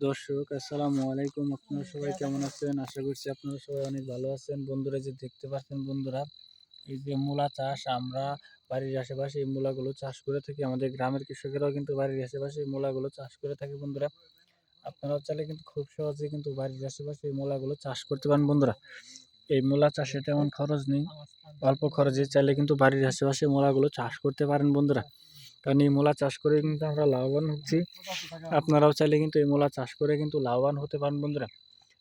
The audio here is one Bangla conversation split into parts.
দর্শক আসসালামু আলাইকুম। আপনারা সবাই কেমন আছেন? আশা করছি আপনারা সবাই অনেক ভালো আছেন। বন্ধুরা, যে দেখতে পাচ্ছেন বন্ধুরা, এই যে মূলা চাষ, আমরা বাড়ির আশেপাশে এই মূলাগুলো চাষ করে থাকি। আমাদের গ্রামের কৃষকেরাও কিন্তু বাড়ির আশেপাশে এই মূলাগুলো চাষ করে থাকে বন্ধুরা। আপনারাও চাইলে কিন্তু খুব সহজে কিন্তু বাড়ির আশেপাশে এই মূলাগুলো চাষ করতে পারেন বন্ধুরা। এই মূলা চাষে তেমন খরচ নেই, অল্প খরচে চাইলে কিন্তু বাড়ির আশেপাশে মূলাগুলো চাষ করতে পারেন বন্ধুরা। কারণ এই মূলা চাষ করে কিন্তু আমরা লাভবান হচ্ছি। আপনারাও চাইলে কিন্তু এই মূলা চাষ করে কিন্তু লাভবান হতে পারেন বন্ধুরা।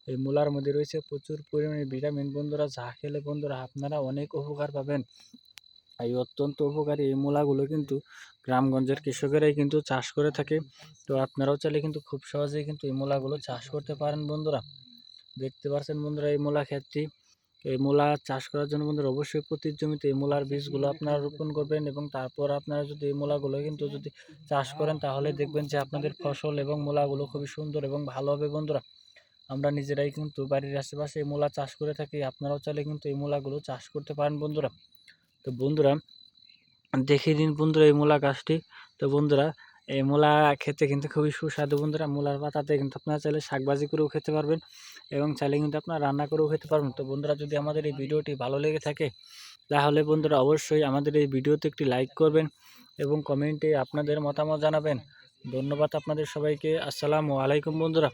এই মূলার মধ্যে রয়েছে প্রচুর পরিমাণে ভিটামিন বন্ধুরা, যা খেলে বন্ধুরা আপনারা অনেক উপকার পাবেন। এই অত্যন্ত উপকারী এই মূলাগুলো কিন্তু গ্রামগঞ্জের কৃষকেরাই কিন্তু চাষ করে থাকে। তো আপনারাও চাইলে কিন্তু খুব সহজেই কিন্তু এই মূলাগুলো চাষ করতে পারেন বন্ধুরা। দেখতে পাচ্ছেন বন্ধুরা এই মূলা ক্ষেতটি। এই মূলা চাষ করার জন্য বন্ধুরা অবশ্যই প্রতি জমিতে এই মূলার বীজগুলো আপনারা রোপণ করবেন, এবং তারপর আপনারা যদি এই মূলাগুলো কিন্তু যদি চাষ করেন, তাহলে দেখবেন যে আপনাদের ফসল এবং মূলাগুলো খুবই সুন্দর এবং ভালো হবে বন্ধুরা। আমরা নিজেরাই কিন্তু বাড়ির আশেপাশে এই মূলা চাষ করে থাকি। আপনারাও চাইলে কিন্তু এই মূলাগুলো চাষ করতে পারেন বন্ধুরা। তো বন্ধুরা, দেখিয়ে দিন বন্ধুরা এই মূলা গাছটি। তো বন্ধুরা, এই মূলা খেতে কিন্তু খুবই সুস্বাদু বন্ধুরা। মূলার পাতাতে কিন্তু আপনারা চাইলে শাকভাজি করেও খেতে পারবেন, এবং চাইলে কিন্তু আপনারা রান্না করেও খেতে পারবেন। তো বন্ধুরা, যদি আমাদের এই ভিডিওটি ভালো লেগে থাকে, তাহলে বন্ধুরা অবশ্যই আমাদের এই ভিডিওতে একটি লাইক করবেন এবং কমেন্টে আপনাদের মতামত জানাবেন। ধন্যবাদ আপনাদের সবাইকে। আসসালামু আলাইকুম বন্ধুরা।